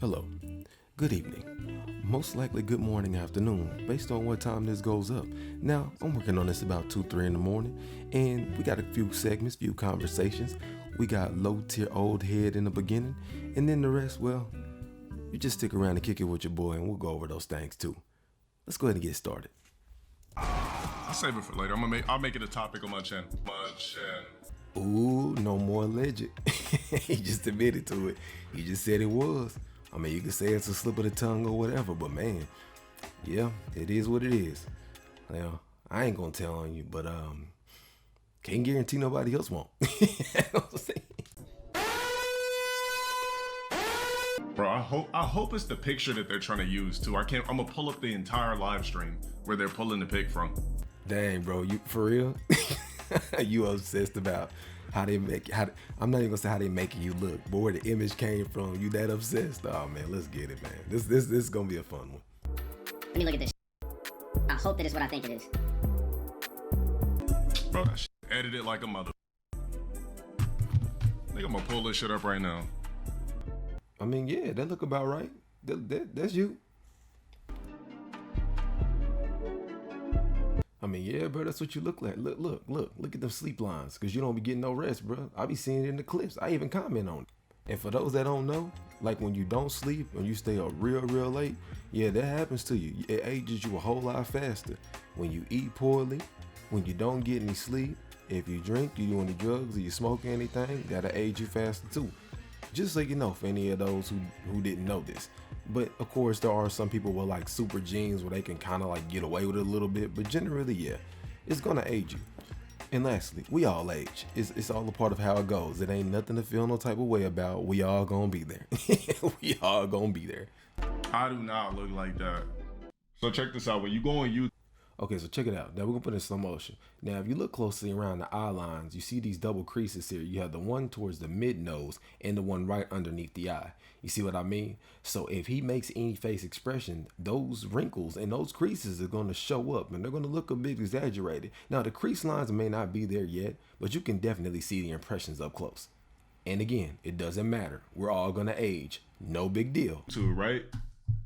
Hello, good evening, most likely good morning, afternoon, based on what time this goes up. Now, I'm working on this about 2-3 in the morning, and we got a few segments, few conversations. We got low tier old head in the beginning, and then the rest, well, you just stick around and kick it with your boy, and we'll go over those things too. Let's go ahead and get started. I'll save it for later. I'll make it a topic on my channel. Ooh, no more alleged. He just admitted to it. He just said it was. I mean, you can say it's a slip of the tongue or whatever, but man, yeah, it is what it is. Well, I ain't gonna tell on you, but can't guarantee nobody else won't. You know what I'm saying? Bro, I hope it's the picture that they're trying to use too. I'm gonna pull up the entire live stream where they're pulling the pic from. Dang, bro, you for real? You obsessed about how they make I'm not even gonna say how they making you look, but where the image came from, you that obsessed? Oh man, let's get it, man. This is gonna be a fun one. Let me look at this. I hope that is what I think it is. Bro, that shit edited like a mother. I think I'm gonna pull this shit up right now. I mean, yeah, that look about right. That's you. I mean, yeah, bro, that's what you look like. Look at them sleep lines, because you don't be getting no rest, bro. I be seeing it in the clips. I even comment on it. And for those that don't know, like when you don't sleep, when you stay up real late, yeah, that happens to you. It ages you a whole lot faster. When you eat poorly, when you don't get any sleep, if you drink, you do any drugs, or you smoke anything, that'll age you faster too. Just so you know, for any of those who didn't know this. But of course, there are some people with like super genes where they can kind of like get away with it a little bit. But generally, yeah, it's gonna age you. And lastly, we all age. It's all a part of how it goes. It ain't nothing to feel no type of way about. We all gonna be there. We all gonna be there. I do not look like that. So check this out. When you go on YouTube. Okay, so check it out. Now we're gonna put it in slow motion. Now, if you look closely around the eye lines, you see these double creases here. You have the one towards the mid nose and the one right underneath the eye. You see what I mean? So if he makes any face expression, those wrinkles and those creases are gonna show up and they're gonna look a bit exaggerated. Now, the crease lines may not be there yet, but you can definitely see the impressions up close. And again, it doesn't matter. We're all gonna age. No big deal. Too, right?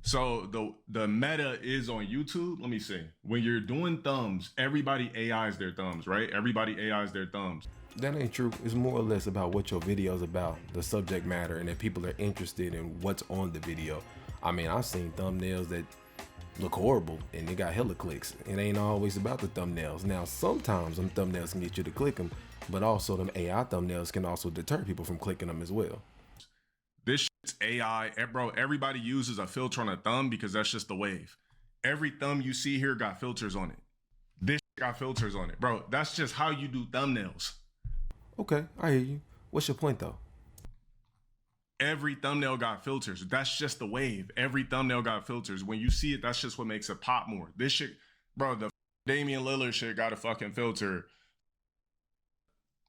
So the meta is on YouTube. Let me see. When you're doing thumbs, everybody AIs their thumbs, right? Everybody AIs their thumbs. That ain't true. It's more or less about what your video is about, the subject matter, and that people are interested in what's on the video. I mean, I've seen thumbnails that look horrible and they got hella clicks. It ain't always about the thumbnails. Now, sometimes them thumbnails can get you to click them, but also them AI thumbnails can also deter people from clicking them as well. This shit's AI, bro. Everybody uses a filter on a thumb because that's just the wave. Every thumb you see here got filters on it. This shit got filters on it, bro. That's just how you do thumbnails. Okay, I hear you. What's your point though? Every thumbnail got filters. That's just the wave. Every thumbnail got filters. When you see it, that's just what makes it pop more. This shit, bro, the Damian Lillard shit got a fucking filter.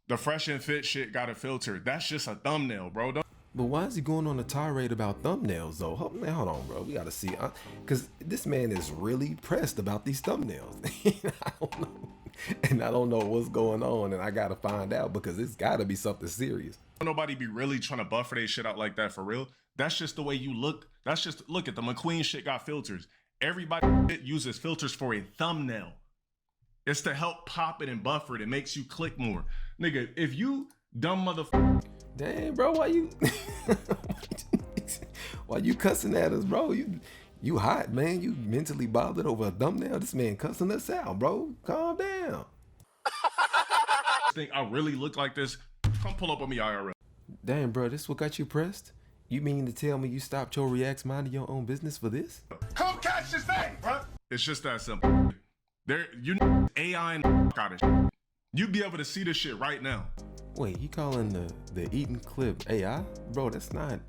The Fresh and Fit shit got a filter. That's just a thumbnail, bro. But why is he going on a tirade about thumbnails though? Hold on, bro. We gotta see. Because this man is really pressed about these thumbnails. I don't know. And I don't know what's going on. And I gotta find out because it's gotta be something serious. Nobody be really trying to buffer their shit out like that for real. That's just the way you look. That's just, look at the McQueen shit got filters. Everybody uses filters for a thumbnail. It's to help pop it and buffer it. It makes you click more. Nigga, if you dumb motherfucker. Dang, bro, why you cussing at us, bro? You hot, man. You mentally bothered over a thumbnail. This man cussing us out, bro. Calm down. Think I really look like this? Come pull up on me, IRL. Damn, bro, this what got you pressed? You mean to tell me you stopped your reacts minding your own business for this? Come catch this thing, bro. It's just that simple. You AI and got it. You'd be able to see this shit right now. Wait, he calling the eating clip AI? Bro, that's not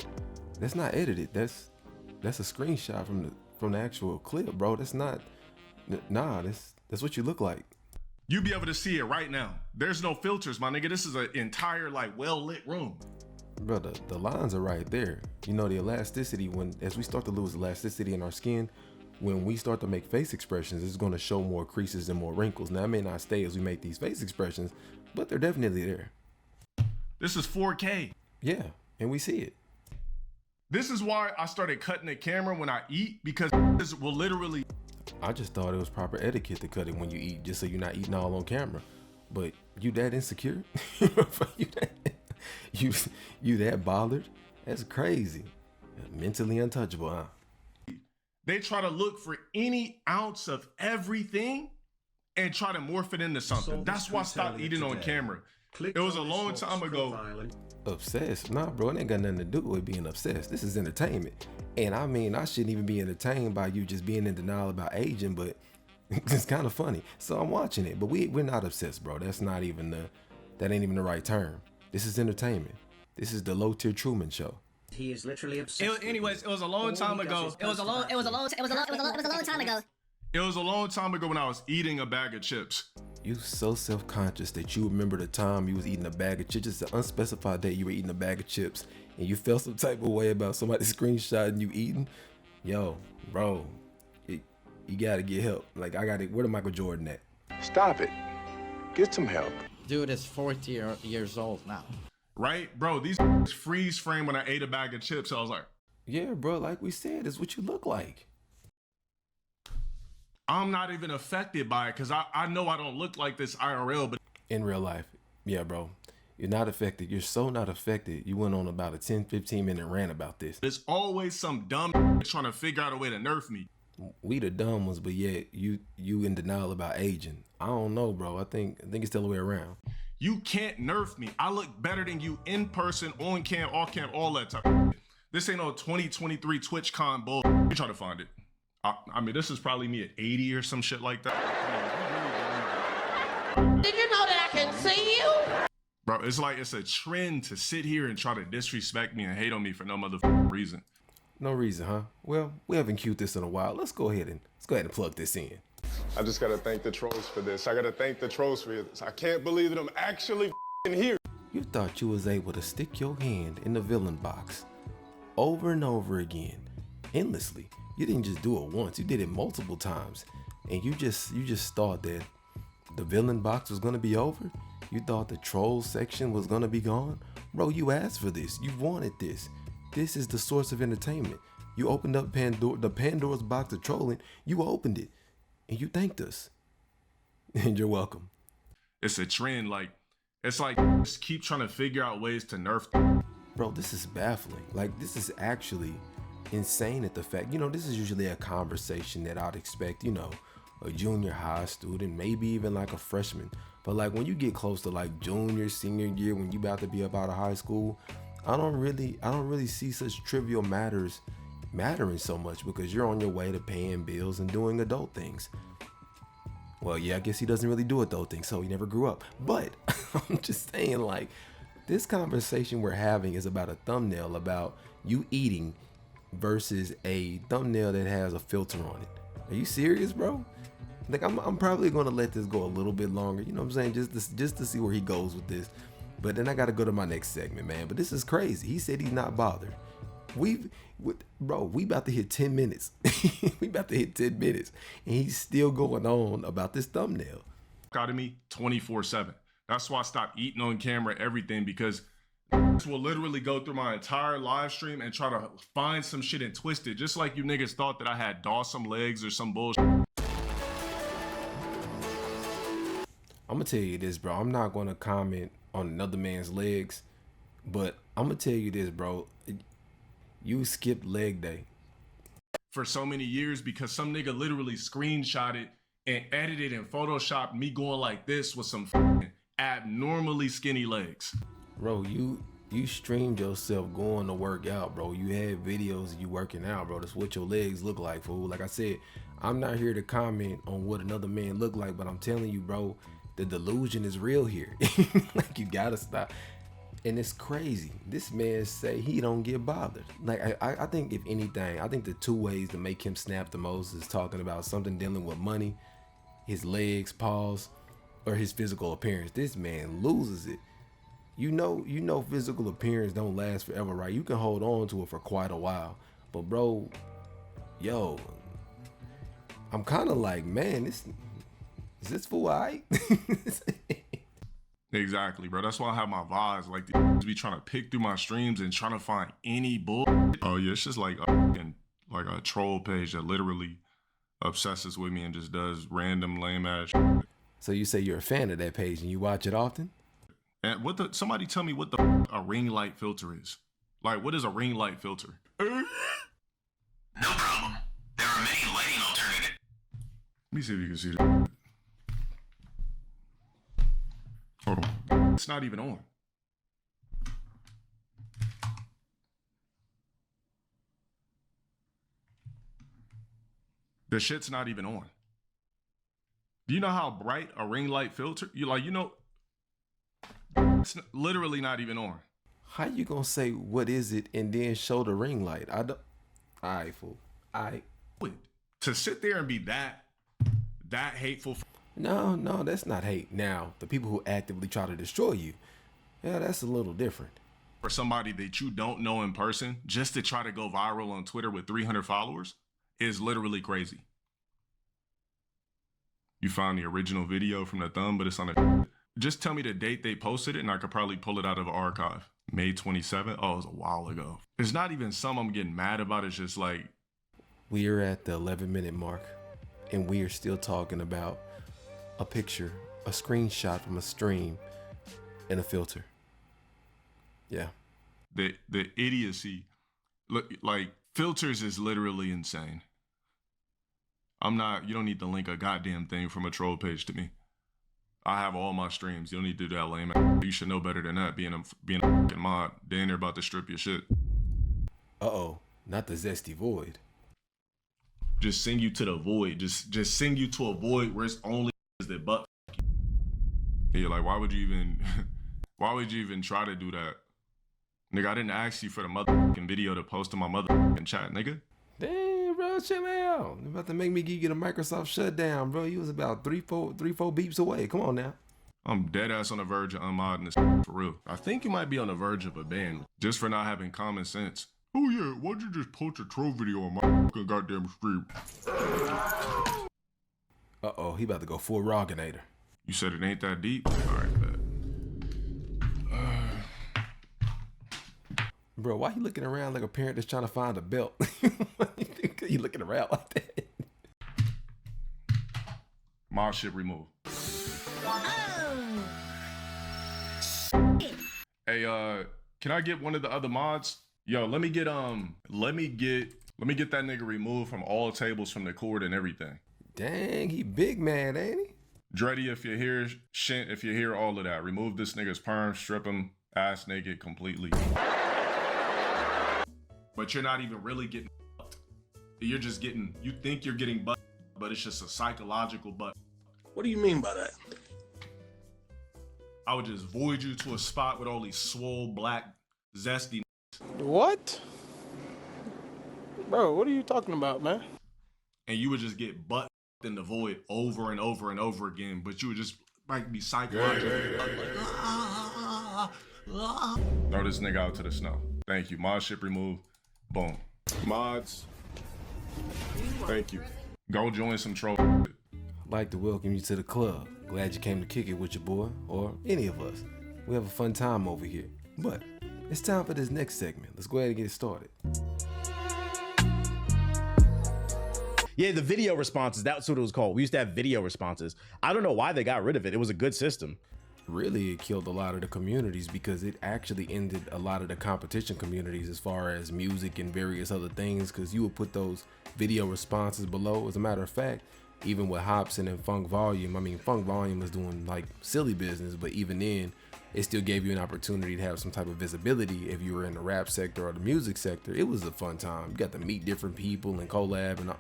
edited. That's a screenshot from the actual clip, bro. That's not. Nah, that's what you look like. You'd be able to see it right now. There's no filters, my nigga. This is an entire like well lit room. Bro, the lines are right there. You know, the elasticity, as we start to lose elasticity in our skin, when we start to make face expressions, it's going to show more creases and more wrinkles. Now, it may not stay as we make these face expressions, but they're definitely there. This is 4K. Yeah, and we see it. This is why I started cutting the camera when I eat, because this will literally. I just thought it was proper etiquette to cut it when you eat, just so you're not eating all on camera. But you that insecure? you that bothered? That's crazy. Mentally untouchable, huh? They try to look for any ounce of everything and try to morph it into something. That's why I stopped eating on camera. It was a long time ago. Obsessed? Nah, bro, it ain't got nothing to do with being obsessed. This is entertainment. And I mean, I shouldn't even be entertained by you just being in denial about aging, but it's kind of funny. So I'm watching it, but we're not obsessed, bro. That ain't even the right term. This is entertainment. This is the Low Tier Truman Show. He is literally obsessed. Anyways, it was a long time ago. It was a long time ago. It was a long time ago when I was eating a bag of chips. You so self-conscious that you remember the time you was eating a bag of chips, just an unspecified day you were eating a bag of chips, and you felt some type of way about somebody screenshotting you eating. Yo, bro, you gotta get help. Like, where the Michael Jordan at? Stop it. Get some help. Dude is 40 years old now. Right? Bro, these freeze frame when I ate a bag of chips. I was like, Yeah, bro, like we said, it's what you look like. I'm not even affected by it because I know I don't look like this IRL, but In real life, yeah, bro. You're not affected. You're so not affected. You went on about a 10-15 minute rant about this. there's always some dumb trying to figure out a way to nerf me. We the dumb ones, but yet you in denial about aging. I don't know, bro. I think it's the other way around. You can't nerf me. I look better than you in person, on cam, off cam, all that type of shit. This ain't no 2023 TwitchCon bull. You try to find it. I mean, this is probably me at 80 or some shit like that. Did you know that I can see you? Bro, it's like it's a trend to sit here and try to disrespect me and hate on me for no motherfucking reason. No reason, huh? Well, we haven't queued this in a while. Let's go ahead and plug this in. I just gotta thank the trolls for this. I gotta thank the trolls for this. I can't believe that I'm actually here. You thought you was able to stick your hand in the villain box over and over again, endlessly. You didn't just do it once, you did it multiple times. And you just thought that the villain box was gonna be over? You thought the troll section was gonna be gone? Bro, you asked for this. You wanted this. This is the source of entertainment. You opened up the Pandora's box of trolling. You opened it. And you thanked us. And you're welcome. It's a trend. Like, it's like just keep trying to figure out ways to nerf. Bro, this is baffling. Like, this is actually insane at the fact, this is usually a conversation that I'd expect, a junior high student, maybe even like a freshman. But like when you get close to like junior, senior year, when you about to be up out of high school, I don't really see such trivial matters mattering so much, because you're on your way to paying bills and doing adult things. Well, yeah, I guess he doesn't really do adult things, so he never grew up. But I'm just saying, like, this conversation we're having is about a thumbnail about you eating versus a thumbnail that has a filter on it. Are you serious, bro? Like, I'm probably gonna let this go a little bit longer, you know what I'm saying, just to see where he goes with this. But then I gotta go to my next segment, man. But this is crazy. He said he's not bothered. We about to hit 10 minutes. We about to hit 10 minutes, and he's still going on about this thumbnail. Out of me 24/7. That's why I stopped eating on camera, everything, because will literally go through my entire live stream and try to find some shit and twist it, just like you niggas thought that I had Dawson legs or some bullshit. I'm gonna tell you this, bro. I'm not gonna comment on another man's legs, but I'm gonna tell you this, bro. You skipped leg day For so many years, because some nigga literally screenshot it and edited and photoshopped me going like this with some abnormally skinny legs. bro. You streamed yourself going to work out, bro. You had videos of you working out, bro. That's what your legs look like, fool. Like I said, I'm not here to comment on what another man look like, but I'm telling you, bro, the delusion is real here. Like, you gotta stop. And it's crazy. This man say he don't get bothered. Like, I think if anything, I think the two ways to make him snap the most is talking about something dealing with money, his legs, paws, or his physical appearance. This man loses it. You know physical appearance don't last forever, right? You can hold on to it for quite a while. But bro, yo, I'm kind of like, man, is this fool alright? Exactly, bro. That's why I have my vibes. Like, the be trying to pick through my streams and trying to find any bull. Oh yeah, it's just like a troll page that literally obsesses with me and just does random lame ass shit. So you say you're a fan of that page and you watch it often? And somebody tell me what a ring light filter is. Like, what is a ring light filter? No problem. There are many lighting alternatives. Let me see if you can see that. Hold on. It's not even on. The shit's not even on. Do you know how bright a ring light filter? It's literally not even on. How you gonna say what is it and then show the ring light? I don't. Alright, fool. Alright. To sit there and be that hateful. No, that's not hate. Now, the people who actively try to destroy you, yeah, that's a little different. For somebody that you don't know in person, just to try to go viral on Twitter with 300 followers is literally crazy. You found the original video from the thumb, but it's on a... Just tell me the date they posted it and I could probably pull it out of an archive. May 27th? Oh, it was a while ago. It's not even something I'm getting mad about. It's just like... We are at the 11-minute mark and we are still talking about a picture, a screenshot from a stream, and a filter. Yeah. The idiocy. Look, like, filters is literally insane. You don't need to link a goddamn thing from a troll page to me. I have all my streams. You don't need to do that lame. You should know better than that, being a fucking mod. Then they're about to strip your shit. Uh-oh, not the zesty void. Just send you to the void. Just send you to a void where it's only that butt. Yeah, like, why would you even try to do that? Nigga, I didn't ask you for the motherfucking video to post to my motherfucking chat, nigga. Damn, bro, chill out. You're about to make me give you the Microsoft shutdown, bro. You was about three, four beeps away. Come on now. I'm dead ass on the verge of unmodding this for real. I think you might be on the verge of a ban just for not having common sense. Oh yeah, why'd you just post a troll video on my fucking goddamn stream? Uh-oh, he about to go full Rogginator. You said it ain't that deep? Alright, bet. Bro, why you looking around like a parent that's trying to find a belt? You looking around like that? Mod shit removed. Hey, can I get one of the other mods? Yo, let me get that nigga removed from all tables from the court and everything. Dang, he big man, ain't he? Dreddy, if you hear shit, if you hear all of that, remove this nigga's perm, strip him ass naked completely. But you're not even really getting butt. You're just getting, you think you're getting butt, but it's just a psychological butt. What do you mean by that? I would just void you to a spot with all these swole, black, zesty. What? Bro, what are you talking about, man? And you would just get butt in the void over and over and over again, but you would just like be psychological. Throw this nigga out to the snow. Thank you. Mod ship removed. Boom. Mods, thank you. Go join some troll. I'd like to welcome you to the club. Glad you came to kick it with your boy, or any of us. We have a fun time over here. But it's time for this next segment. Let's go ahead and get it started. Yeah, the video responses, that's what it was called. We used to have video responses. I don't know why they got rid of it. It was a good system. Really, it killed a lot of the communities because it actually ended a lot of the competition communities as far as music and various other things, because you would put those video responses below. As a matter of fact, even with Hobson and Funk Volume, I mean, Funk Volume was doing like silly business, but even then, it still gave you an opportunity to have some type of visibility if you were in the rap sector or the music sector. It was a fun time. You got to meet different people and collab and all.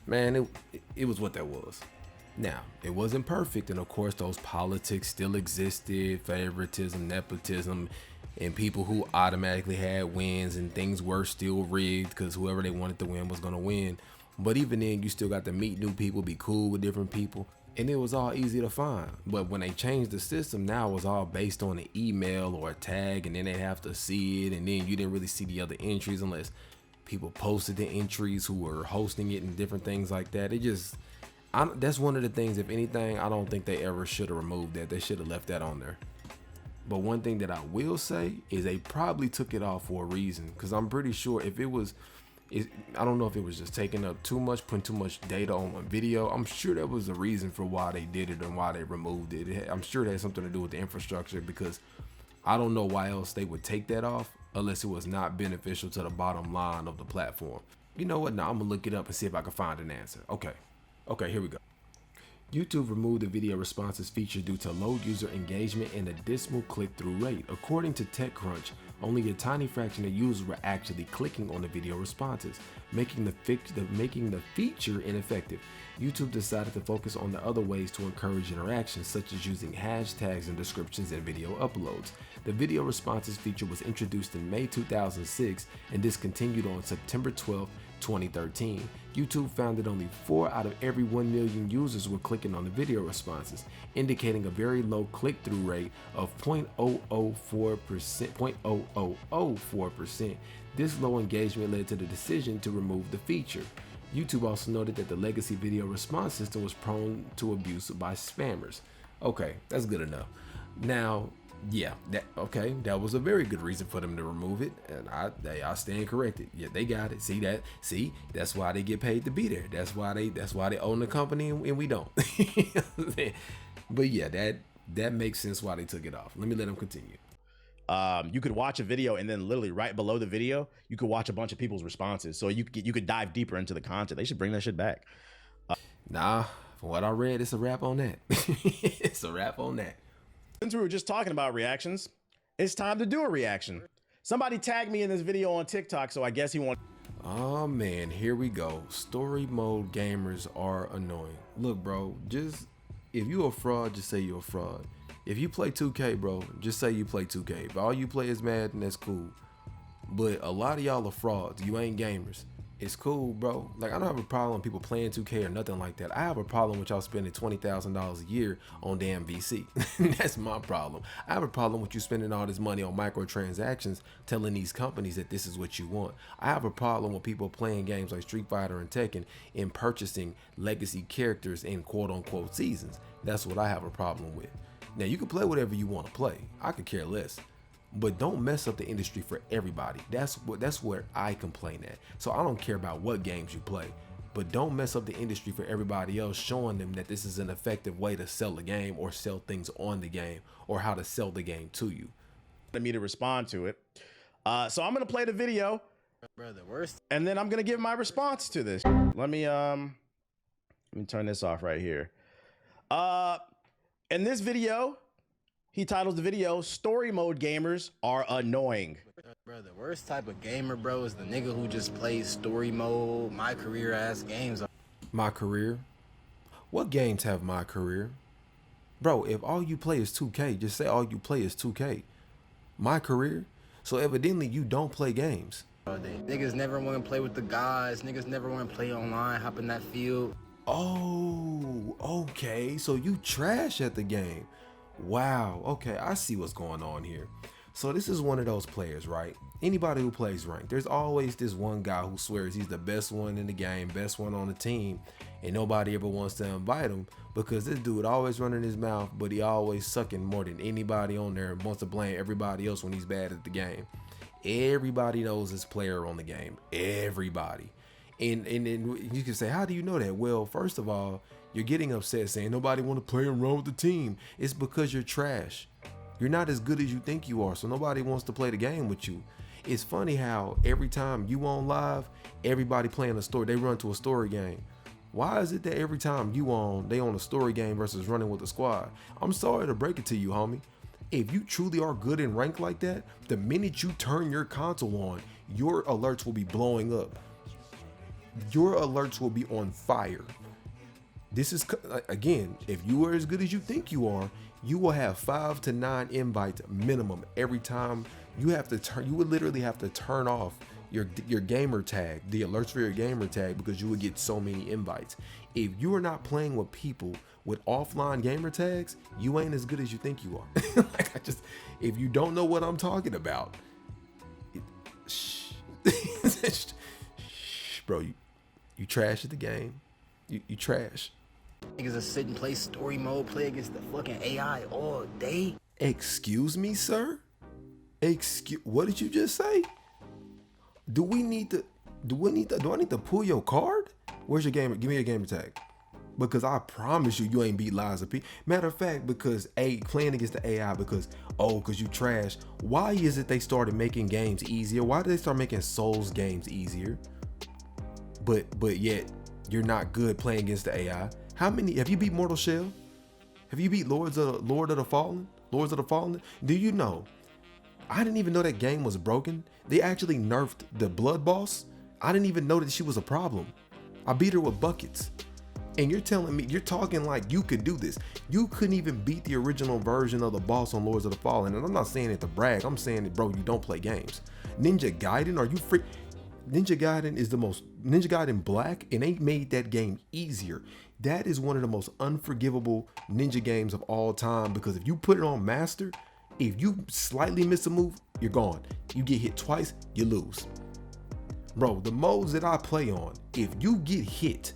Man, it was what that was. Now, it wasn't perfect, and of course those politics still existed, favoritism, nepotism, and people who automatically had wins, and things were still rigged because whoever they wanted to win was going to win. But even then, you still got to meet new people, be cool with different people, and it was all easy to find. But when they changed the system, now it was all based on an email or a tag, and then they'd have to see it, and then you didn't really see the other entries unless people posted the entries who were hosting it and different things like that. That's one of the things, if anything, I don't think they ever should have removed that. They should have left that on there. But one thing that I will say is they probably took it off for a reason, because I'm pretty sure if it was, I don't know if it was just taking up too much, putting too much data on one video. I'm sure that was the reason for why they did it and why they removed it. I'm sure that had something to do with the infrastructure, because I don't know why else they would take that off unless it was not beneficial to the bottom line of the platform. You know what? Now I'm gonna look it up and see if I can find an answer. Okay, here we go. YouTube removed the video responses feature due to low user engagement and a dismal click-through rate. According to TechCrunch, only a tiny fraction of users were actually clicking on the video responses, making the feature ineffective. YouTube decided to focus on the other ways to encourage interaction, such as using hashtags and descriptions in video uploads. The video responses feature was introduced in May 2006 and discontinued on September 12, 2013. YouTube found that only 4 out of every 1 million users were clicking on the video responses, indicating a very low click-through rate of 0.004%. This low engagement led to the decision to remove the feature. YouTube also noted that the legacy video response system was prone to abuse by spammers. Okay, that's good enough. Now, yeah, that was a very good reason for them to remove it, and I stand corrected. Yeah, they got it. See, that's why they get paid to be there. That's why they own the company and we don't. But yeah, that makes sense why they took it off. Let me let them continue. You could watch a video and then literally right below the video, you could watch a bunch of people's responses. So you could dive deeper into the content. They should bring that shit back. Nah, from what I read, it's a wrap on that. It's a wrap on that. Since we were just talking about reactions, it's time to do a reaction. Somebody tagged me in this video on TikTok, so I guess he wanted. Oh man, here we go. Story mode gamers are annoying. Look, bro, just if you a fraud, just say you're a fraud. If you play 2K, bro, just say you play 2K. If all you play is Madden, that's cool. But a lot of y'all are frauds. You ain't gamers. It's cool, bro. Like, I don't have a problem with people playing 2K or nothing like that. I have a problem with y'all spending $20,000 a year on damn VC. That's my problem. I have a problem with you spending all this money on microtransactions, telling these companies that this is what you want. I have a problem with people playing games like Street Fighter and Tekken and purchasing legacy characters in quote-unquote seasons. That's what I have a problem with. Now, you can play whatever you want to play. I could care less. But don't mess up the industry for everybody. That's where I complain at. So I don't care about what games you play, but don't mess up the industry for everybody else, showing them that this is an effective way to sell the game or sell things on the game or how to sell the game to you. Me to respond to it. So I'm gonna play the video, Brother, worst. and then I'm gonna give my response to this. Let me turn this off right here. In this video, he titles the video, "Story Mode Gamers Are Annoying." Bro, the worst type of gamer, bro, is the nigga who just plays story mode, my career ass games. My career? What games have my career? Bro, if all you play is 2K, just say all you play is 2K. My career? So evidently you don't play games. Bro, niggas never want to play with the guys. Niggas never want to play online, hop in that field. Oh, okay. So you trash at the game. Wow, okay, I see what's going on here. So this is one of those players, right? Anybody who plays ranked, there's always this one guy who swears he's the best one in the game, best one on the team, and nobody ever wants to invite him because this dude always running his mouth, but he always sucking more than anybody on there and wants to blame everybody else when he's bad at the game. Everybody knows this player on the game. Everybody. And then you can say, how do you know that? Well, first of all, you're getting upset saying nobody want to play and run with the team. It's because you're trash. You're not as good as you think you are, so nobody wants to play the game with you. It's funny how every time you on live, everybody playing a story, they run to a story game. Why is it that every time you on, they on a story game versus running with the squad? I'm sorry to break it to you, homie. If you truly are good in rank like that, the minute you turn your console on, your alerts will be blowing up. Your alerts will be on fire. This is, again, if you are as good as you think you are, you will have 5 to 9 invites minimum every time. You would literally have to turn off your gamer tag, the alerts for your gamer tag, because you would get so many invites. If you are not playing with people with offline gamer tags, you ain't as good as you think you are. If you don't know what I'm talking about, bro, you trash at the game. You trash. Niggas just sit and play story mode, play against the fucking AI all day. Excuse me, sir? What did you just say? Do I need to pull your card? Where's your gamer? Give me your gamer tag. Because I promise you ain't beat Liza P. Matter of fact, because playing against the AI, because you trash. Why is it they started making games easier? Why did they start making Souls games easier? But yet you're not good playing against the AI. Have you beat Mortal Shell? Have you beat Lords of the Fallen? Do you know? I didn't even know that game was broken. They actually nerfed the blood boss. I didn't even know that she was a problem. I beat her with buckets. And you're telling me, you're talking like you could do this. You couldn't even beat the original version of the boss on Lords of the Fallen. And I'm not saying it to brag. I'm saying it, bro, you don't play games. Ninja Gaiden, are you free? Ninja Gaiden is Ninja Gaiden Black, and they made that game easier. That is one of the most unforgivable ninja games of all time, because if you put it on Master, if you slightly miss a move, you're gone. You get hit twice, you lose. Bro, the modes that I play on, if you get hit,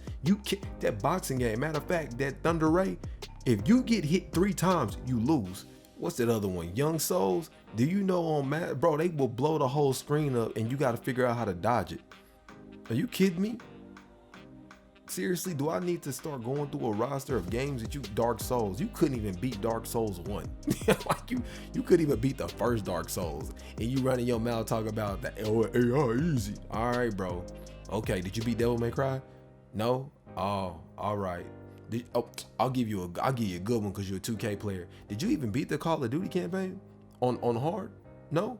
that boxing game, matter of fact, that Thunder Ray, if you get hit 3 times, you lose. What's that other one? Young Souls? Do you know on bro, they will blow the whole screen up and you got to figure out how to dodge it. Are you kidding me? Seriously, do I need to start going through a roster of games that Dark Souls? You couldn't even beat Dark Souls 1. Like you couldn't even beat the first Dark Souls. And you running your mouth talking about the AI easy. All right, bro. Okay, did you beat Devil May Cry? No? Oh, all right. I'll give you a good one because you're a 2K player. Did you even beat the Call of Duty campaign on hard? No?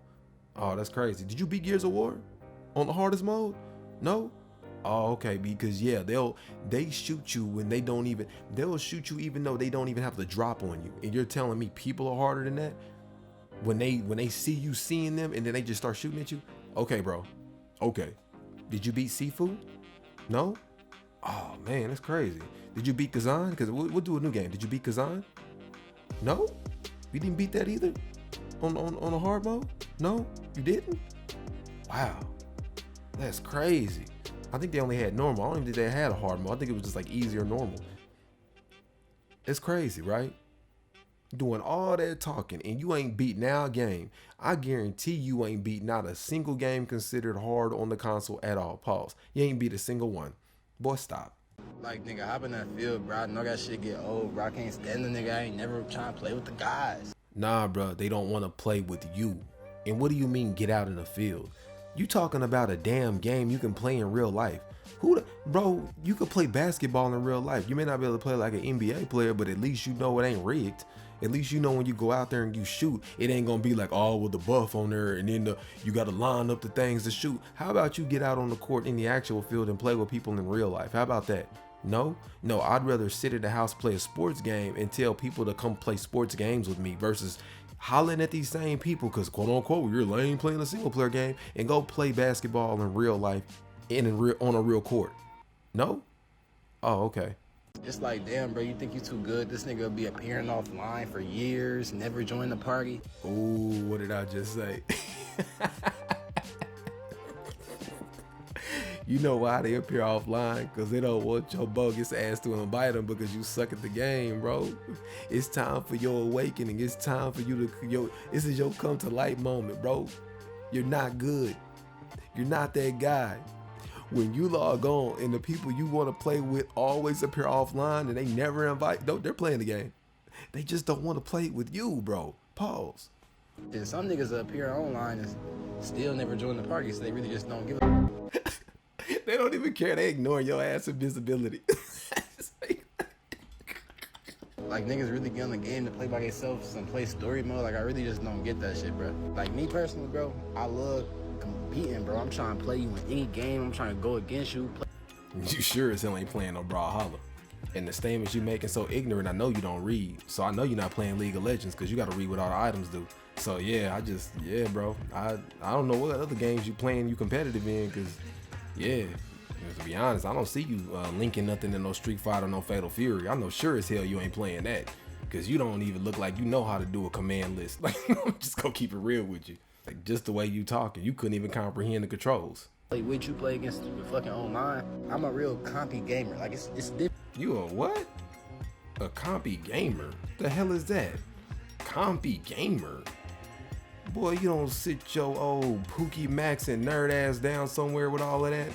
Oh, that's crazy. Did you beat Gears of War on the hardest mode? No? Oh, okay, because yeah, they shoot you when they'll shoot you even though they don't even have the drop on you. And you're telling me people are harder than that? When they see you seeing them and then they just start shooting at you? Okay, bro. Okay. Did you beat Sifu? No? Oh man, that's crazy. Did you beat Kazan? Because we'll do a new game. Did you beat Kazan? No? You didn't beat that either? On a hard mode? No? You didn't? Wow. That's crazy. I think they only had normal. I don't even think they had a hard mode. I think it was just like easy or normal. It's crazy, right? Doing all that talking and you ain't beat our game. I guarantee you ain't beat not a single game considered hard on the console at all. Pause. You ain't beat a single one. Boy, stop. Like, nigga, hop in that field, bro. I know that shit get old, bro. I can't stand the nigga. I ain't never trying to play with the guys. Nah, bro. They don't want to play with you. And what do you mean get out in the field? You talking about a damn game you can play in real life. Bro, you could play basketball in real life. You may not be able to play like an NBA player, but at least you know it ain't rigged. At least you know when you go out there and you shoot, it ain't gonna be like, oh, with the buff on there and then you gotta line up the things to shoot. How about you get out on the court in the actual field and play with people in real life? How about that? No, I'd rather sit at the house, play a sports game and tell people to come play sports games with me versus hollering at these same people because quote unquote you're lame playing a single player game, and go play basketball in real life on a real court. No? Oh, okay. It's like, damn, bro, you think you too good? This nigga will be appearing offline for years, never join the party. Ooh, what did I just say? You know why they appear offline? Because they don't want your bogus ass to invite them because you suck at the game, bro. It's time for your awakening. It's time for you to, this is your come to light moment, bro. You're not good. You're not that guy. When you log on and the people you want to play with always appear offline and they never invite, they're playing the game. They just don't want to play with you, bro. Pause. And some niggas appear online and still never join the party, so they really just don't give a They don't even care. They ignore your ass invisibility. Like, niggas really get on the game to play by themselves and play story mode. Like, I really just don't get that shit, bro. Like, me personally, bro, I love competing, bro. I'm trying to play you in any game. I'm trying to go against you. You sure as hell ain't playing no Brawlhalla. And the statements you making so ignorant, I know you don't read. So I know you're not playing League of Legends because you got to read what all the items do. So yeah, bro. I don't know what other games you playing you competitive in because, yeah, to be honest, I don't see you linking nothing in no Street Fighter, no Fatal Fury. I know sure as hell you ain't playing that because you don't even look like you know how to do a command list. Like, I'm just gonna keep it real with you. Like, just the way you talking, you couldn't even comprehend the controls. Like, would you play against the fucking online? I'm a real compy gamer. Like, it's different. You a what? A compy gamer? The hell is that? compy gamer. Boy, you don't sit your old Pookie Max and nerd ass down somewhere with all of that.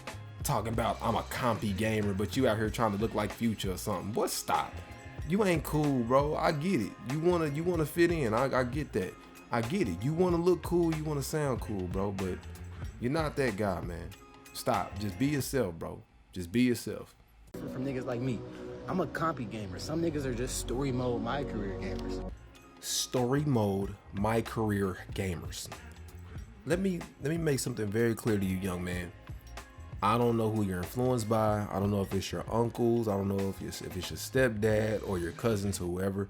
Talking about I'm a compy gamer, but you out here trying to look like Future or something. Boy, stop. You ain't cool, bro. I get it. You wanna fit in. I get that. I get it. You wanna look cool, you wanna sound cool, bro, but you're not that guy, man. Stop. Just be yourself, bro. Just be yourself. From niggas like me, I'm a compy gamer. Some niggas are just story mode, my career gamers. Story mode, my career gamers. Let me make something very clear to you, young man. I don't know who you're influenced by. I don't know if it's your uncles. I don't know if it's your stepdad or your cousins or whoever.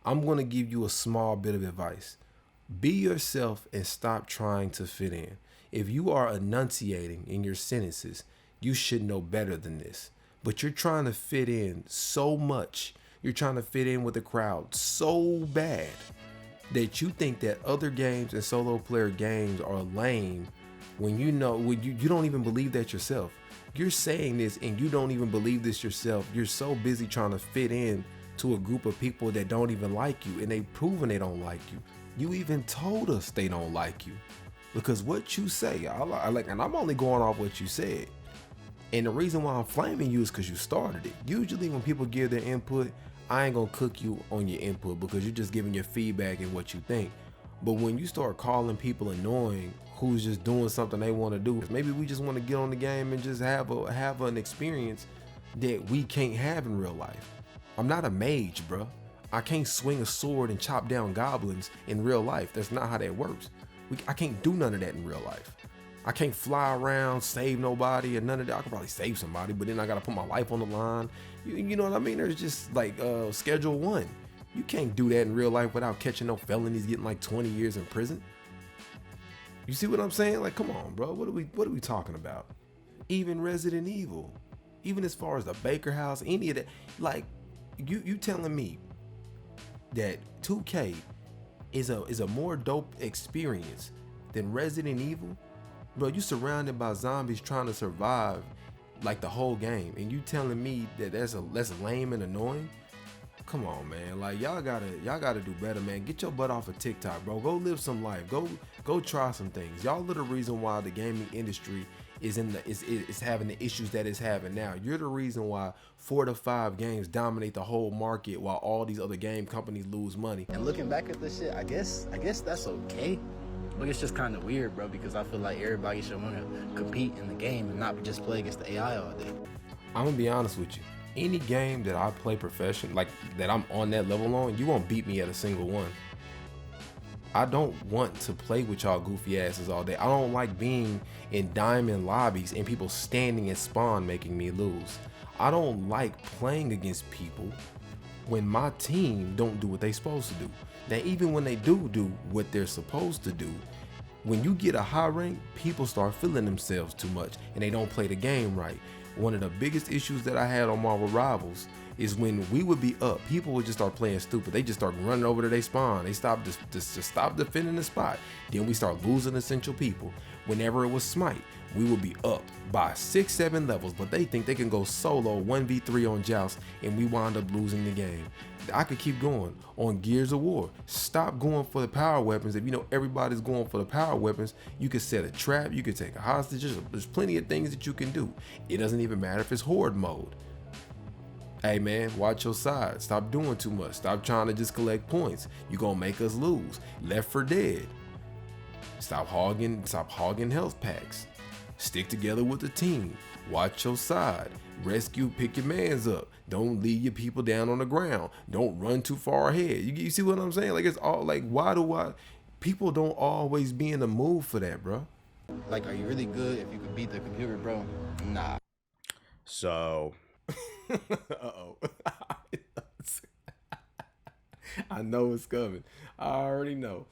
I'm going to give you a small bit of advice. Be yourself and stop trying to fit in. If you are enunciating in your sentences, you should know better than this. But you're trying to fit in so much. You're trying to fit in with the crowd so bad that you think that other games and solo player games are lame when you don't even believe that yourself. You're saying this and you don't even believe this yourself. You're so busy trying to fit in to a group of people that don't even like you, and they've proven they don't like you. You even told us they don't like you because what you say, and I'm only going off what you said. And the reason why I'm flaming you is because you started it. Usually when people give their input, I ain't gonna cook you on your input because you're just giving your feedback and what you think. But when you start calling people annoying who's just doing something they want to do, maybe we just want to get on the game and just have an experience that we can't have in real life. I'm not a mage, bro. I can't swing a sword and chop down goblins in real life. That's not how that works. I can't do none of that in real life. I can't fly around, save nobody, or none of that. I could probably save somebody, but then I gotta put my life on the line. You know what I mean? There's just like Schedule 1. You can't do that in real life without catching no felonies, getting like 20 years in prison. You see what I'm saying? Like, come on, bro. What are we talking about? Even Resident Evil, even as far as the Baker House, any of that. Like, you telling me that 2K is a more dope experience than Resident Evil? Bro, you surrounded by zombies trying to survive like the whole game, and you telling me that that's lame and annoying? Come on, man. Like, y'all gotta do better, man. Get your butt off of TikTok, bro. Go live some life. Go try some things. Y'all are the reason why the gaming industry is having the issues that it's having now. You're the reason why 4 to 5 games dominate the whole market while all these other game companies lose money. And looking back at this shit, I guess that's okay. But it's just kind of weird, bro, because I feel like everybody should want to compete in the game and not just play against the AI all day. I'm gonna be honest with you. Any game that I play professional, like that I'm on that level on, you won't beat me at a single one. I don't want to play with y'all goofy asses all day. I don't like being in diamond lobbies and people standing at spawn making me lose. I don't like playing against people when my team don't do what they supposed to do. Now, even when they do what they're supposed to do, when you get a high rank, people start feeling themselves too much and they don't play the game right. One of the biggest issues that I had on Marvel Rivals is when we would be up, people would just start playing stupid. They just start running over to their spawn. They stop defending the spot. Then we start losing essential people. Whenever it was Smite, we would be up by 6-7 levels, but they think they can go solo 1v3 on Joust, and we wind up losing the game. I could keep going. On Gears of War, stop going for the power weapons. If you know everybody's going for the power weapons, you could set a trap, you could take a hostage. There's plenty of things that you can do. It doesn't even matter if it's horde mode. Hey man, watch your side. Stop doing too much. Stop trying to just collect points. You're gonna make us lose. Left 4 Dead. Stop hogging health packs. Stick together with the team. Watch your side. Rescue, pick your mans up. Don't leave your people down on the ground. Don't run too far ahead. You see what I'm saying? Like, it's all like, people don't always be in the mood for that, bro. Like, are you really good if you could beat the computer, bro? Nah. So, uh-oh. I know it's coming. I already know.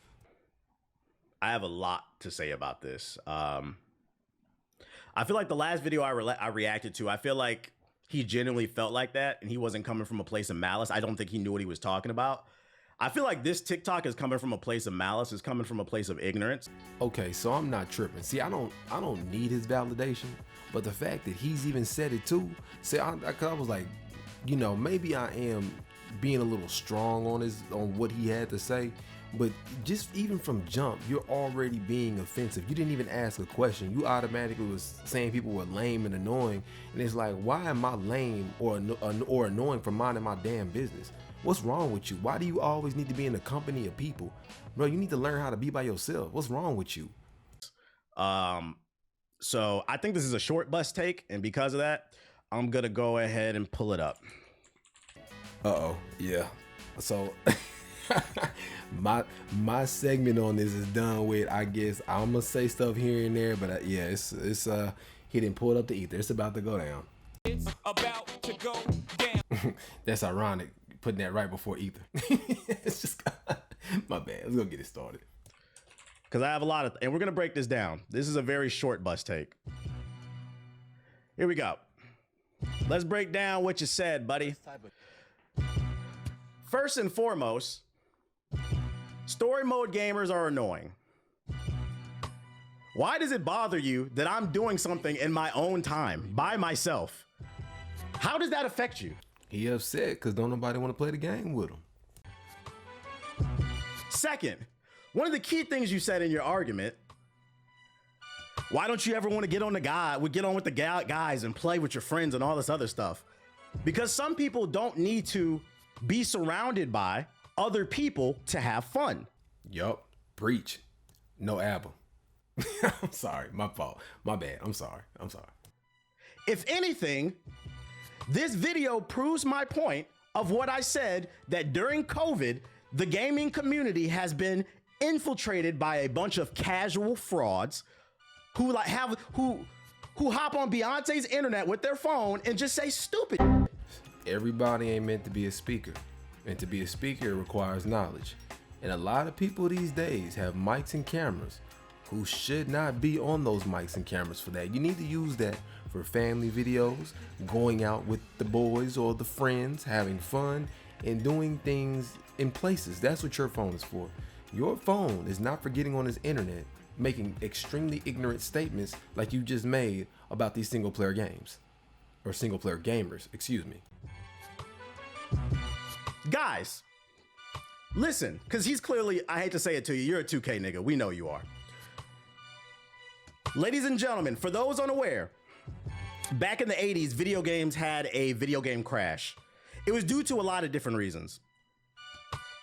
I have a lot to say about this. I feel like the last video I reacted to, I feel like he genuinely felt like that and he wasn't coming from a place of malice. I don't think he knew what he was talking about. I feel like this TikTok is coming from a place of malice. It's coming from a place of ignorance. Okay, so I'm not tripping. See, I don't need his validation, but the fact that he's even said it too. See, I was like, you know, maybe I am being a little strong on what he had to say. But just even from jump, you're already being offensive. You didn't even ask a question. You automatically was saying people were lame and annoying. And it's like, why am I lame or annoying for minding my damn business? What's wrong with you? Why do you always need to be in the company of people? Bro, you need to learn how to be by yourself. What's wrong with you? So I think this is a short bus take. And because of that, I'm going to go ahead and pull it up. Uh-oh. Yeah. So... my segment on this is done with. I guess I'm gonna say stuff here and there, but yeah, it's he didn't pull it up the ether. It's about to go down. It's about to go down. That's ironic, putting that right before ether. It's just my bad. Let's go get it started. Because I have a lot of, and we're gonna break this down. This is a very short bus take. Here we go. Let's break down what you said, buddy. First and foremost, story mode gamers are annoying. Why does it bother you that I'm doing something in my own time, by myself? How does that affect you? He upset because don't nobody want to play the game with him. Second, one of the key things you said in your argument, why don't you ever want to get on with the guys and play with your friends and all this other stuff? Because some people don't need to be surrounded by other people to have fun. Yup. Preach. No album. I'm sorry. My fault. My bad. I'm sorry. If anything, this video proves my point of what I said, that during COVID, the gaming community has been infiltrated by a bunch of casual frauds who hop on Beyonce's internet with their phone and just say stupid. Everybody ain't meant to be a speaker. And to be a speaker requires knowledge. And a lot of people these days have mics and cameras who should not be on those mics and cameras for that. You need to use that for family videos, going out with the boys or the friends, having fun, and doing things in places. That's what your phone is for. Your phone is not for getting on this internet, making extremely ignorant statements like you just made about these single player games. Or single player gamers, excuse me. Guys, listen, because he's clearly, I hate to say it to you, you're a 2K nigga. We know you are. Ladies and gentlemen, for those unaware, back in the 80s, video games had a video game crash. It was due to a lot of different reasons.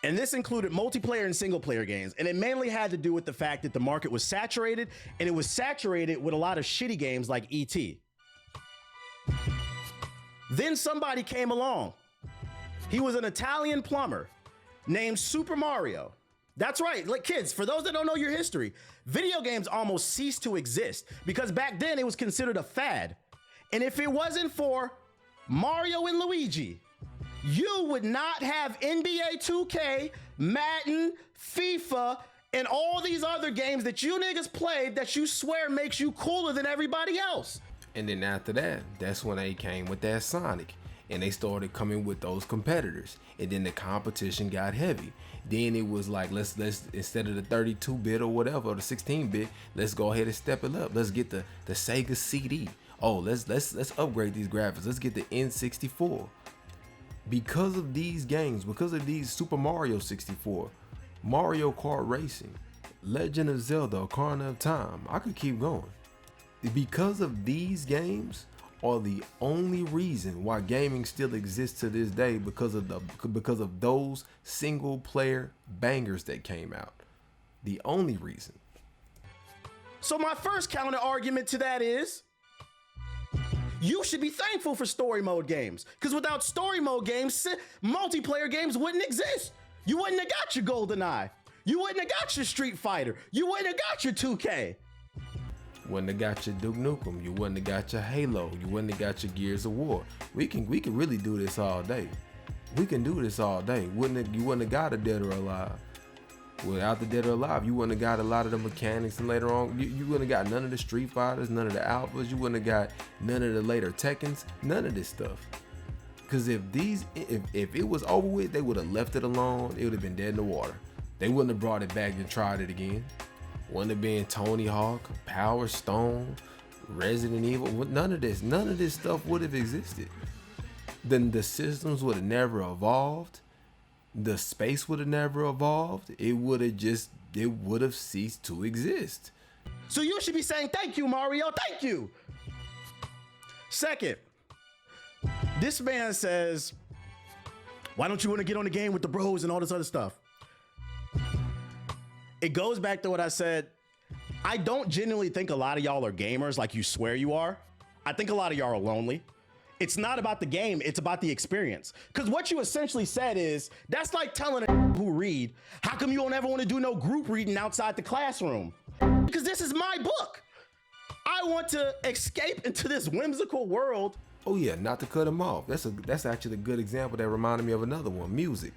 And this included multiplayer and single player games. And it mainly had to do with the fact that the market was saturated, and it was saturated with a lot of shitty games like E.T. Then somebody came along. He was an Italian plumber named Super Mario. That's right, like kids, for those that don't know your history, video games almost ceased to exist because back then it was considered a fad. And if it wasn't for Mario and Luigi, you would not have NBA 2K, Madden, FIFA, and all these other games that you niggas played that you swear makes you cooler than everybody else. And then after that, that's when they came with that Sonic. And they started coming with those competitors, and then the competition got heavy. Then it was like, let's instead of the 32-bit or whatever, or the 16-bit, let's go ahead and step it up. Let's get the Sega CD. Oh, let's upgrade these graphics. Let's get the N64. Because of these games, because of these Super Mario 64, Mario Kart Racing, Legend of Zelda, Ocarina of Time, I could keep going. Because of these games are the only reason why gaming still exists to this day, because of those single player bangers that came out. The only reason. So my first counter argument to that is, you should be thankful for story mode games, because without story mode games, multiplayer games wouldn't exist. You wouldn't have got your GoldenEye. You wouldn't have got your Street Fighter. You wouldn't have got your 2K. Wouldn't have got your Duke Nukem. You wouldn't have got your Halo. You wouldn't have got your Gears of War. We can really do this all day. We can do this all day. You wouldn't have got a Dead or Alive. Without the Dead or Alive, you wouldn't have got a lot of the mechanics, and later on, you wouldn't have got none of the Street Fighters, none of the Alphas. You wouldn't have got none of the later Tekkens, none of this stuff. Because if it was over with, they would have left it alone. It would have been dead in the water. They wouldn't have brought it back and tried it again. Wouldn't have been Tony Hawk, Power Stone, Resident Evil. None of this stuff would have existed. Then the systems would have never evolved. the space would have never evolved. It would have ceased to exist. So you should be saying, thank you, Mario, thank you. Second, this man says, why don't you want to get on the game with the bros and all this other stuff? It goes back to what I said. I don't genuinely think a lot of y'all are gamers like you swear you are. I think a lot of y'all are lonely. It's not about the game, it's about the experience. Because what you essentially said is, that's like telling a who read, how come you don't ever want to do no group reading outside the classroom? Because this is my book. I want to escape into this whimsical world. Oh yeah, not to cut him off. That's actually a good example that reminded me of another one, music.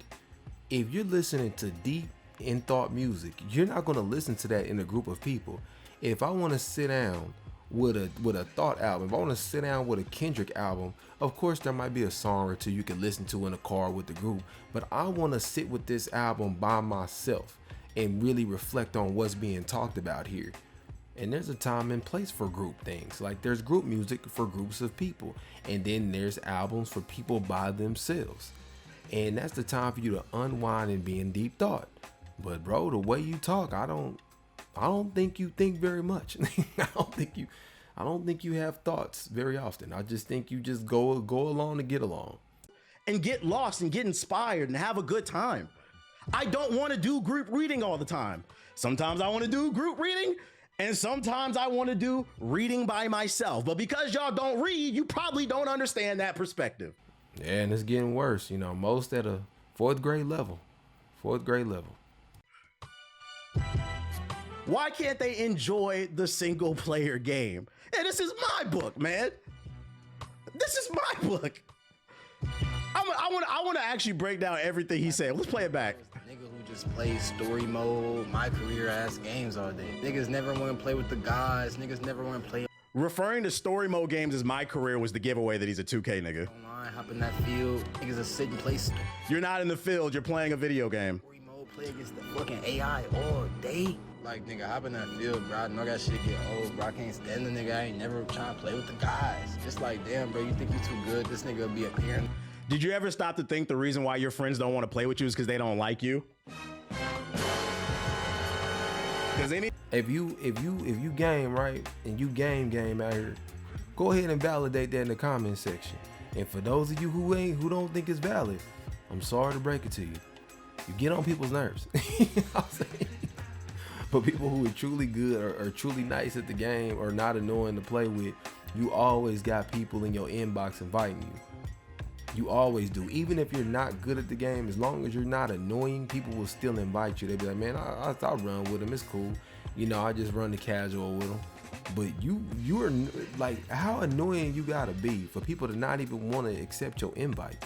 If you're listening to deep in thought music, you're not going to listen to that in a group of people. If I want to sit down with a thought album, if I want to sit down with a Kendrick album, of course there might be a song or two you can listen to in a car with the group, but I want to sit with this album by myself and really reflect on what's being talked about here. And there's a time and place for group things. Like there's group music for groups of people, and then there's albums for people by themselves. And that's the time for you to unwind and be in deep thought. But bro, the way you talk, I don't think you think very much. I don't think you have thoughts very often. I just think you just go along to get along. And get lost and get inspired and have a good time. I don't want to do group reading all the time. Sometimes I want to do group reading, and sometimes I want to do reading by myself. But because y'all don't read, you probably don't understand that perspective. Yeah, and it's getting worse. You know, most at a fourth grade level. Why can't they enjoy the single player game? And this is my book, man. This is my book. I want to actually break down everything he said. Let's play it back. Nigga who just plays story mode, my career ass games all day. Niggas never want to play with the guys. Niggas never want to play. Referring to story mode games as my career was the giveaway that he's a 2K nigga. Online, hop in that field. Niggas just sit and play story You're not in the field, you're playing a video game. mode, play against the fucking AI all day. Like, nigga, hop in that field, bro. I know that shit get old, bro. I can't stand the nigga. I ain't never trying to play with the guys. Just like, damn, bro, you think you too good? This nigga will be a parent. Did you ever stop to think the reason why your friends don't want to play with you is because they don't like you? If you game right and you game out here, go ahead and validate that in the comment section. And for those of you who don't think it's valid, I'm sorry to break it to you. You get on people's nerves. You know what I'm saying? But people who are truly good or truly nice at the game or not annoying to play with, you always got people in your inbox inviting you. You always do. Even if you're not good at the game, as long as you're not annoying, people will still invite you. They be like, man, I'll run with him. It's cool. You know, I just run the casual with him. But you are like, how annoying you gotta be for people to not even want to accept your invite.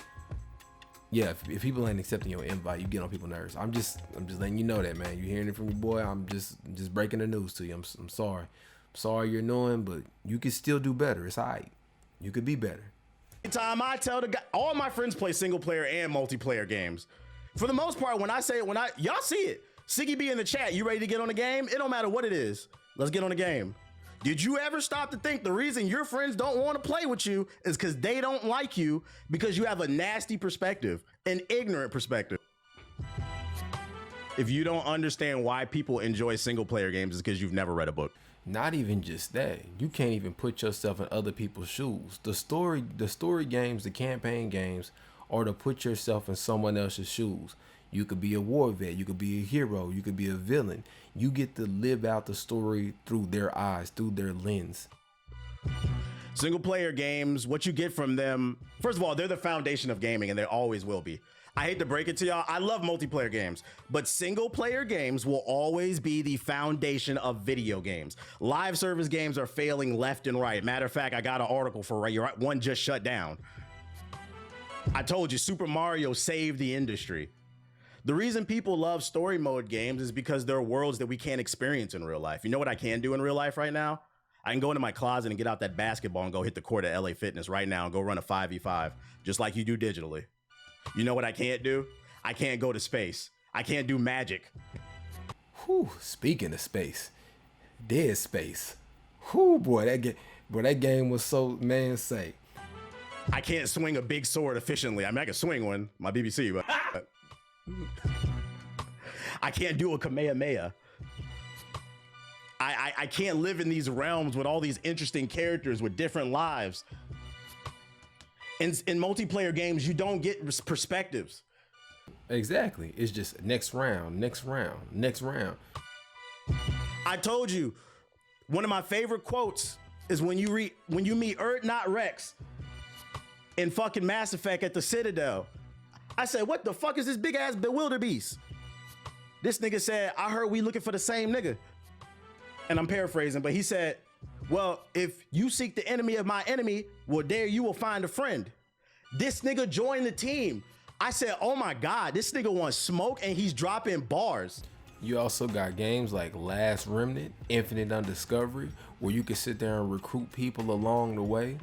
Yeah, if people ain't accepting your invite, you get on people's nerves. I'm just letting you know that, man. You hearing it from your boy. I'm just breaking the news to you. I'm sorry. I'm sorry you're annoying, but you can still do better. It's all right. You could be better. Time I tell the guy, all my friends play single player and multiplayer games. For the most part, y'all see it. Siggy be in the chat. You ready to get on the game? It don't matter what it is. Let's get on the game. Did you ever stop to think the reason your friends don't want to play with you is because they don't like you because you have a nasty perspective, an ignorant perspective? If you don't understand why people enjoy single player games, it's because you've never read a book. Not even just that. You can't even put yourself in other people's shoes. The story games, the campaign games, are to put yourself in someone else's shoes. You could be a war vet, you could be a hero, you could be a villain. You get to live out the story through their eyes, through their lens. Single player games, what you get from them, first of all, they're the foundation of gaming and they always will be. I hate to break it to y'all, I love multiplayer games, but single player games will always be the foundation of video games. Live service games are failing left and right. Matter of fact, I got an article for one just shut down. I told you, Super Mario saved the industry. The reason people love story mode games is because there are worlds that we can't experience in real life. You know what I can do in real life right now? I can go into my closet and get out that basketball and go hit the court at LA Fitness right now and go run a 5v5, just like you do digitally. You know what I can't do? I can't go to space. I can't do magic. Whew, speaking of space, Dead Space. Whew, boy, that game was so, man, say. I can't swing a big sword efficiently. I mean, I can swing one, my BBC, but I can't do a Kamehameha. I can't live in these realms with all these interesting characters with different lives. In multiplayer games, you don't get perspectives. Exactly. It's just next round, next round, next round. I told you, one of my favorite quotes is when you meet not Rex in fucking Mass Effect at the Citadel. I said, what the fuck is this big ass bewilderbeast? This nigga said, I heard we looking for the same nigga. And I'm paraphrasing, but he said, well, if you seek the enemy of my enemy, well, there you will find a friend. This nigga joined the team. I said, oh my God, this nigga wants smoke and he's dropping bars. You also got games like Last Remnant, Infinite Undiscovery, where you can sit there and recruit people along the way.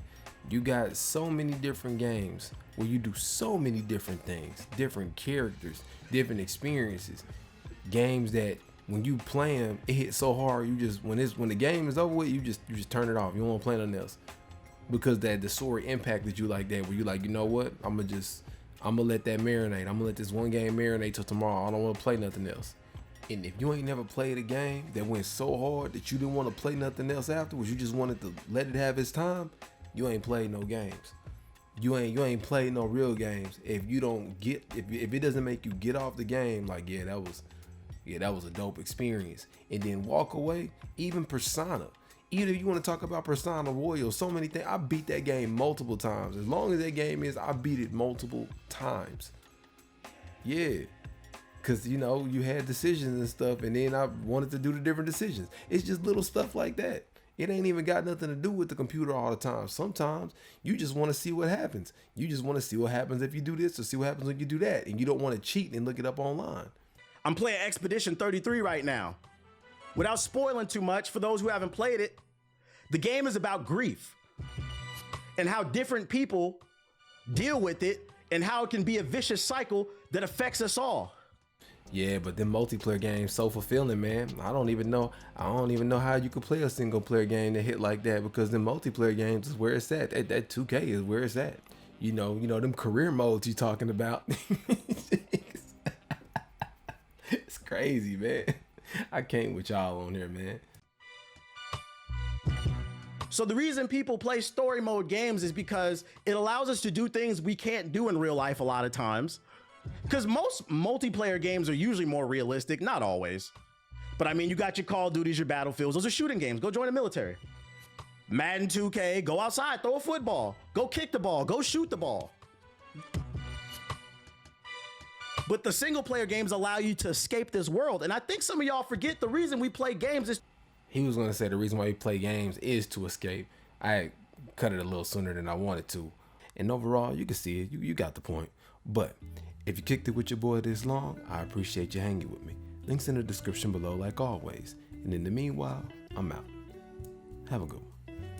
You got so many different games where you do so many different things, different characters, different experiences. Games that when you play them, it hits so hard. You just when the game is over with, you just turn it off. You don't want to play nothing else because the story impacted you like that. Where you like, you know what? I'm gonna let that marinate. I'm gonna let this one game marinate till tomorrow. I don't want to play nothing else. And if you ain't never played a game that went so hard that you didn't want to play nothing else afterwards, you just wanted to let it have its time, you ain't played no games. You ain't played no real games. If you don't get, if it doesn't make you get off the game, like that was a dope experience, and then walk away. Even Persona, even if you want to talk about Persona Royal, so many things. I beat that game multiple times. As long as that game is, I beat it multiple times. Yeah. Cause you know, you had decisions and stuff, and then I wanted to do the different decisions. It's just little stuff like that. It ain't even got nothing to do with the computer all the time. Sometimes you just want to see what happens. You just want to see what happens if you do this or see what happens when you do that. And you don't want to cheat and look it up online. I'm playing Expedition 33 right now. Without spoiling too much for those who haven't played it, the game is about grief and how different people deal with it and how it can be a vicious cycle that affects us all. Yeah, but them multiplayer games so fulfilling, man. I don't even know how you could play a single player game that hit like that, because the multiplayer games is where it's at. That 2K is where it's at. You know them career modes you talking about. It's crazy, man. I can't with y'all on here, man. So the reason people play story mode games is because it allows us to do things we can't do in real life a lot of times. Because most multiplayer games are usually more realistic, not always. But I mean, you got your Call of Duties, your Battlefields, those are shooting games. Go join the military. Madden 2K, go outside, throw a football, go kick the ball, go shoot the ball. But the single player games allow you to escape this world. And I think some of y'all forget the reason we play games is... He was going to say the reason why we play games is to escape. I cut it a little sooner than I wanted to. And overall, you can see it. You got the point. But if you kicked it with your boy this long, I appreciate you hanging with me. Links in the description below like always. And in the meanwhile, I'm out. Have a good one.